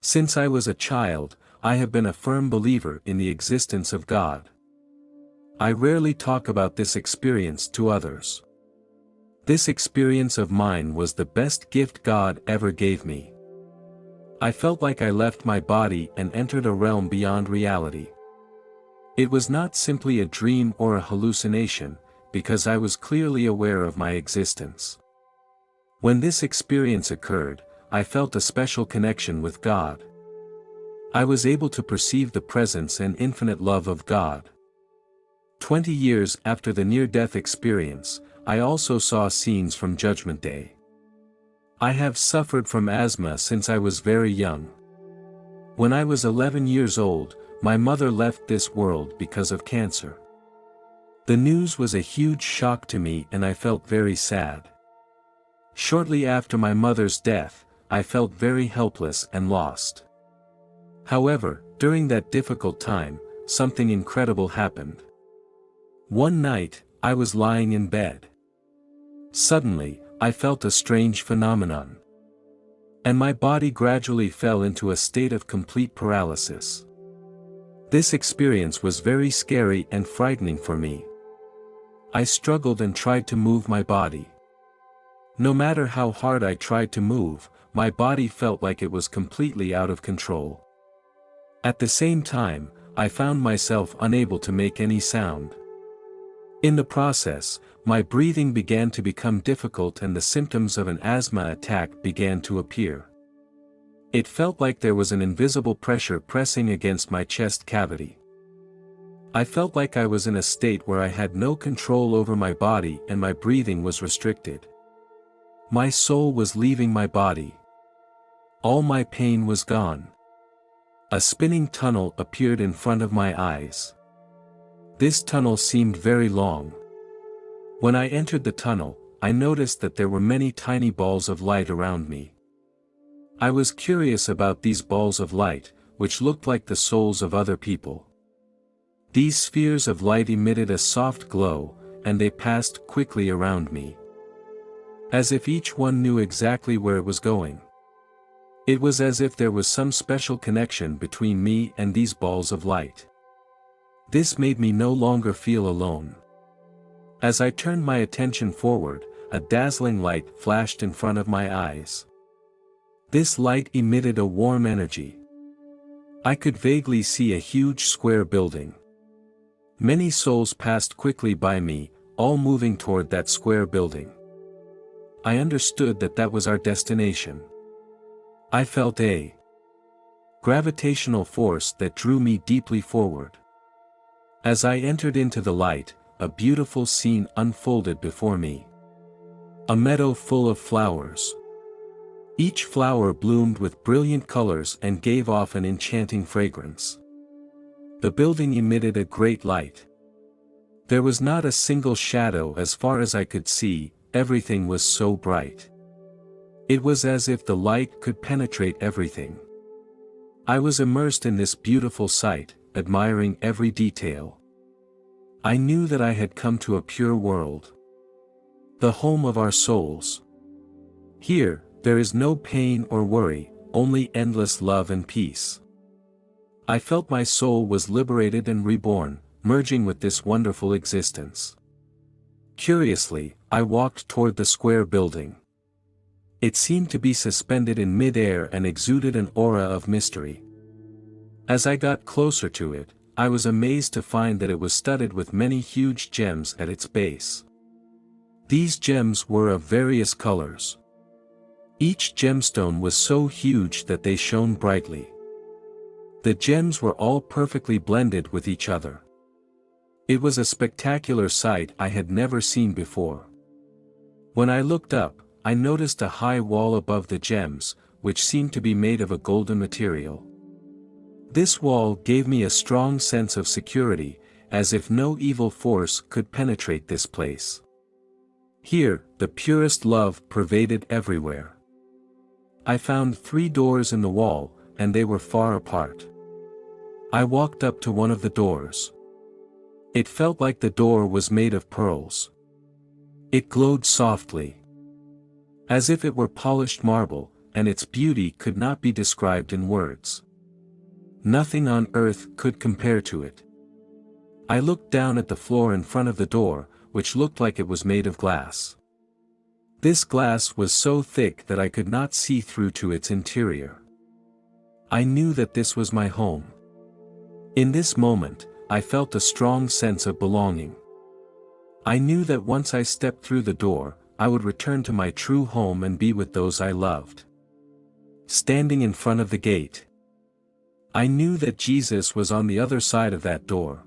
Since I was a child, I have been a firm believer in the existence of God. I rarely talk about this experience to others. This experience of mine was the best gift God ever gave me. I felt like I left my body and entered a realm beyond reality. It was not simply a dream or a hallucination, because I was clearly aware of my existence. When this experience occurred, I felt a special connection with God. I was able to perceive the presence and infinite love of God. 20 years after the near-death experience, I also saw scenes from Judgment Day. I have suffered from asthma since I was very young. When I was 11 years old, my mother left this world because of cancer. The news was a huge shock to me and I felt very sad. Shortly after my mother's death, I felt very helpless and lost. However, during that difficult time, something incredible happened. One night, I was lying in bed. Suddenly, I felt a strange phenomenon. And my body gradually fell into a state of complete paralysis. This experience was very scary and frightening for me. I struggled and tried to move my body. No matter how hard I tried to move, my body felt like it was completely out of control. At the same time, I found myself unable to make any sound. In the process, my breathing began to become difficult and the symptoms of an asthma attack began to appear. It felt like there was an invisible pressure pressing against my chest cavity. I felt like I was in a state where I had no control over my body and my breathing was restricted. My soul was leaving my body. All my pain was gone. A spinning tunnel appeared in front of my eyes. This tunnel seemed very long. When I entered the tunnel, I noticed that there were many tiny balls of light around me. I was curious about these balls of light, which looked like the souls of other people. These spheres of light emitted a soft glow, and they passed quickly around me. As if each one knew exactly where it was going. It was as if there was some special connection between me and these balls of light. This made me no longer feel alone. As I turned my attention forward, a dazzling light flashed in front of my eyes. This light emitted a warm energy. I could vaguely see a huge square building. Many souls passed quickly by me, all moving toward that square building. I understood that that was our destination. I felt a gravitational force that drew me deeply forward. As I entered into the light, a beautiful scene unfolded before me. A meadow full of flowers. Each flower bloomed with brilliant colors and gave off an enchanting fragrance. The building emitted a great light. There was not a single shadow as far as I could see, everything was so bright. It was as if the light could penetrate everything. I was immersed in this beautiful sight, admiring every detail. I knew that I had come to a pure world. The home of our souls. Here, there is no pain or worry, only endless love and peace. I felt my soul was liberated and reborn, merging with this wonderful existence. Curiously, I walked toward the square building. It seemed to be suspended in mid-air and exuded an aura of mystery. As I got closer to it, I was amazed to find that it was studded with many huge gems at its base. These gems were of various colors. Each gemstone was so huge that they shone brightly. The gems were all perfectly blended with each other. It was a spectacular sight I had never seen before. When I looked up, I noticed a high wall above the gems, which seemed to be made of a golden material. This wall gave me a strong sense of security, as if no evil force could penetrate this place. Here, the purest love pervaded everywhere. I found 3 doors in the wall, and they were far apart. I walked up to one of the doors. It felt like the door was made of pearls. It glowed softly, as if it were polished marble, and its beauty could not be described in words. Nothing on earth could compare to it. I looked down at the floor in front of the door, which looked like it was made of glass. This glass was so thick that I could not see through to its interior. I knew that this was my home. In this moment, I felt a strong sense of belonging. I knew that once I stepped through the door, I would return to my true home and be with those I loved. Standing in front of the gate, I knew that Jesus was on the other side of that door.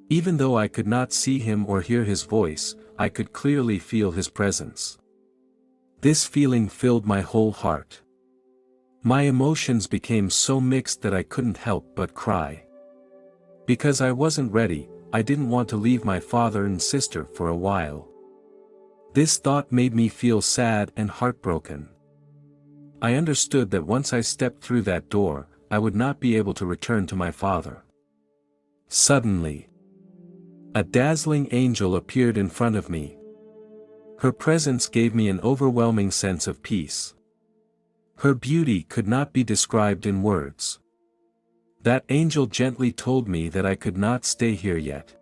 Even though I could not see him or hear his voice, I could clearly feel his presence. This feeling filled my whole heart. My emotions became so mixed that I couldn't help but cry. Because I wasn't ready, I didn't want to leave my father and sister for a while. This thought made me feel sad and heartbroken. I understood that once I stepped through that door, I would not be able to return to my father. Suddenly, a dazzling angel appeared in front of me. Her presence gave me an overwhelming sense of peace. Her beauty could not be described in words. That angel gently told me that I could not stay here yet.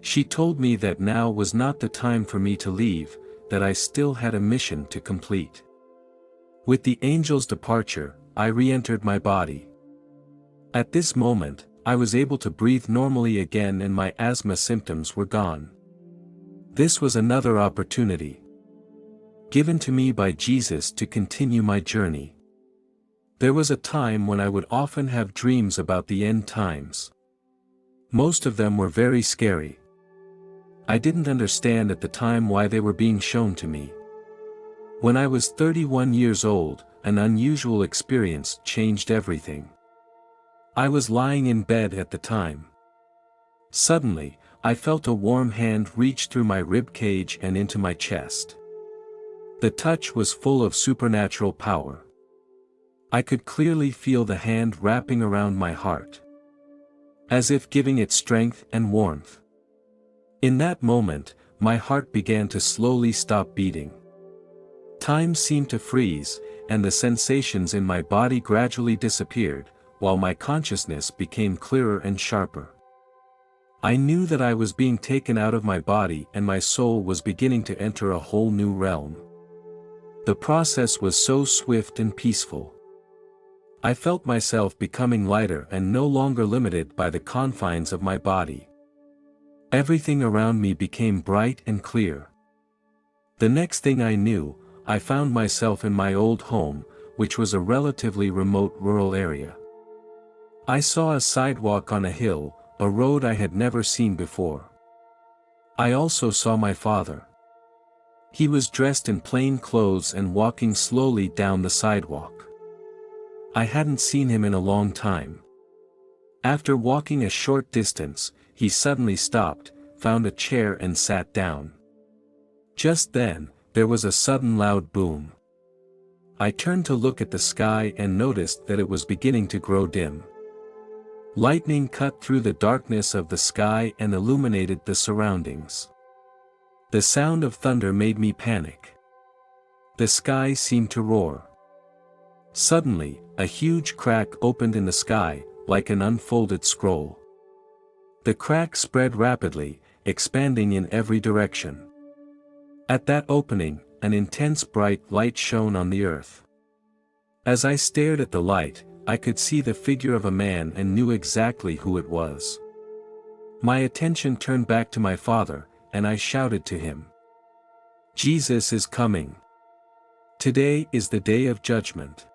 She told me that now was not the time for me to leave, that I still had a mission to complete. With the angel's departure, I re-entered my body. At this moment, I was able to breathe normally again and my asthma symptoms were gone. This was another opportunity given to me by Jesus to continue my journey. There was a time when I would often have dreams about the end times. Most of them were very scary. I didn't understand at the time why they were being shown to me. When I was 31 years old, an unusual experience changed everything. I was lying in bed at the time. Suddenly, I felt a warm hand reach through my rib cage and into my chest. The touch was full of supernatural power. I could clearly feel the hand wrapping around my heart, as if giving it strength and warmth. In that moment, my heart began to slowly stop beating. Time seemed to freeze, and the sensations in my body gradually disappeared, while my consciousness became clearer and sharper. I knew that I was being taken out of my body and my soul was beginning to enter a whole new realm. The process was so swift and peaceful. I felt myself becoming lighter and no longer limited by the confines of my body. Everything around me became bright and clear. The next thing I knew, I found myself in my old home, which was a relatively remote rural area. I saw a sidewalk on a hill, a road I had never seen before. I also saw my father. He was dressed in plain clothes and walking slowly down the sidewalk. I hadn't seen him in a long time. After walking a short distance, he suddenly stopped, found a chair and sat down. Just then, there was a sudden loud boom. I turned to look at the sky and noticed that it was beginning to grow dim. Lightning cut through the darkness of the sky and illuminated the surroundings. The sound of thunder made me panic. The sky seemed to roar. Suddenly, a huge crack opened in the sky, like an unfolded scroll. The crack spread rapidly, expanding in every direction. At that opening, an intense bright light shone on the earth. As I stared at the light, I could see the figure of a man and knew exactly who it was. My attention turned back to my father, and I shouted to him, "Jesus is coming. Today is the day of judgment."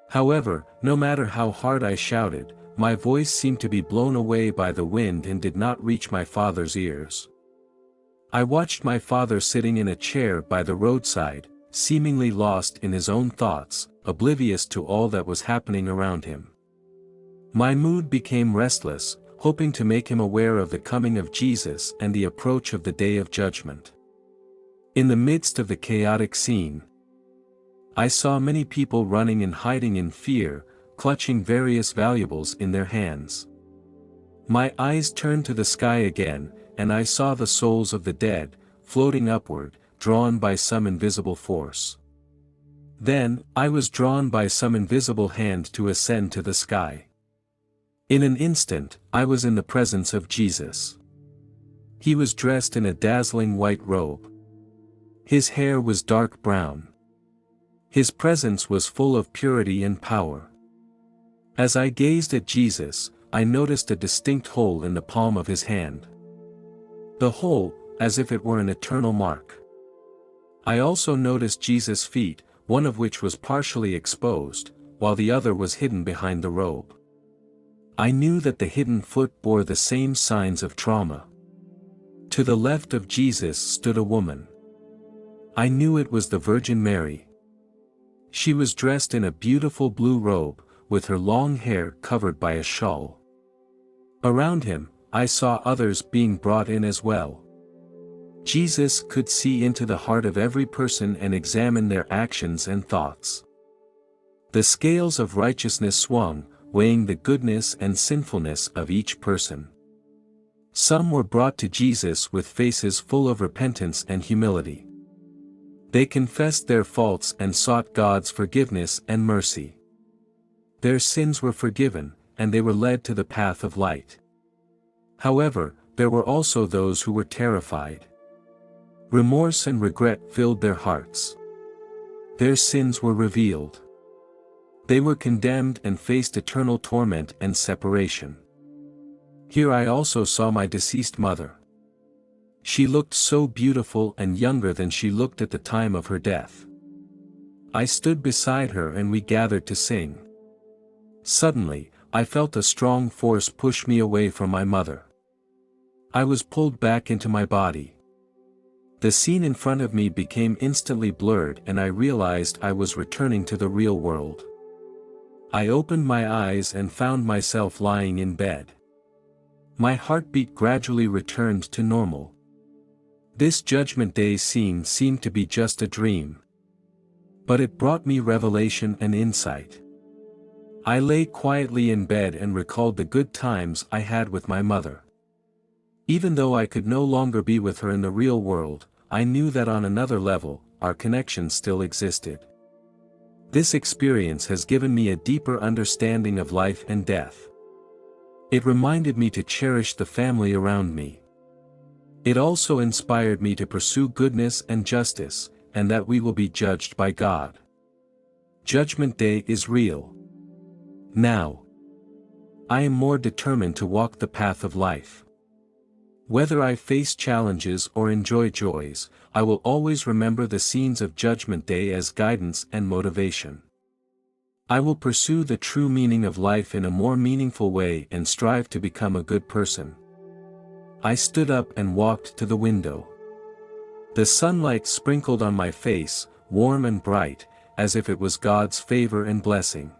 However, no matter how hard I shouted, my voice seemed to be blown away by the wind and did not reach my father's ears. I watched my father sitting in a chair by the roadside, seemingly lost in his own thoughts, oblivious to all that was happening around him. My mood became restless, hoping to make him aware of the coming of Jesus and the approach of the day of judgment. In the midst of the chaotic scene, I saw many people running and hiding in fear, clutching various valuables in their hands. My eyes turned to the sky again, and I saw the souls of the dead, floating upward, drawn by some invisible force. Then, I was drawn by some invisible hand to ascend to the sky. In an instant, I was in the presence of Jesus. He was dressed in a dazzling white robe. His hair was dark brown. His presence was full of purity and power. As I gazed at Jesus, I noticed a distinct hole in the palm of his hand. The hole, as if it were an eternal mark. I also noticed Jesus' feet, one of which was partially exposed, while the other was hidden behind the robe. I knew that the hidden foot bore the same signs of trauma. To the left of Jesus stood a woman. I knew it was the Virgin Mary. She was dressed in a beautiful blue robe, with her long hair covered by a shawl. Around him, I saw others being brought in as well. Jesus could see into the heart of every person and examine their actions and thoughts. The scales of righteousness swung, weighing the goodness and sinfulness of each person. Some were brought to Jesus with faces full of repentance and humility. They confessed their faults and sought God's forgiveness and mercy. Their sins were forgiven, and they were led to the path of light. However, there were also those who were terrified. Remorse and regret filled their hearts. Their sins were revealed. They were condemned and faced eternal torment and separation. Here I also saw my deceased mother. She looked so beautiful and younger than she looked at the time of her death. I stood beside her and we gathered to sing. Suddenly, I felt a strong force push me away from my mother. I was pulled back into my body. The scene in front of me became instantly blurred and I realized I was returning to the real world. I opened my eyes and found myself lying in bed. My heartbeat gradually returned to normal. This Judgment Day scene seemed to be just a dream. But it brought me revelation and insight. I lay quietly in bed and recalled the good times I had with my mother. Even though I could no longer be with her in the real world, I knew that on another level, our connection still existed. This experience has given me a deeper understanding of life and death. It reminded me to cherish the family around me. It also inspired me to pursue goodness and justice, and that we will be judged by God. Judgment Day is real. Now, I am more determined to walk the path of life. Whether I face challenges or enjoy joys, I will always remember the scenes of Judgment Day as guidance and motivation. I will pursue the true meaning of life in a more meaningful way and strive to become a good person. I stood up and walked to the window. The sunlight sprinkled on my face, warm and bright, as if it was God's favor and blessing.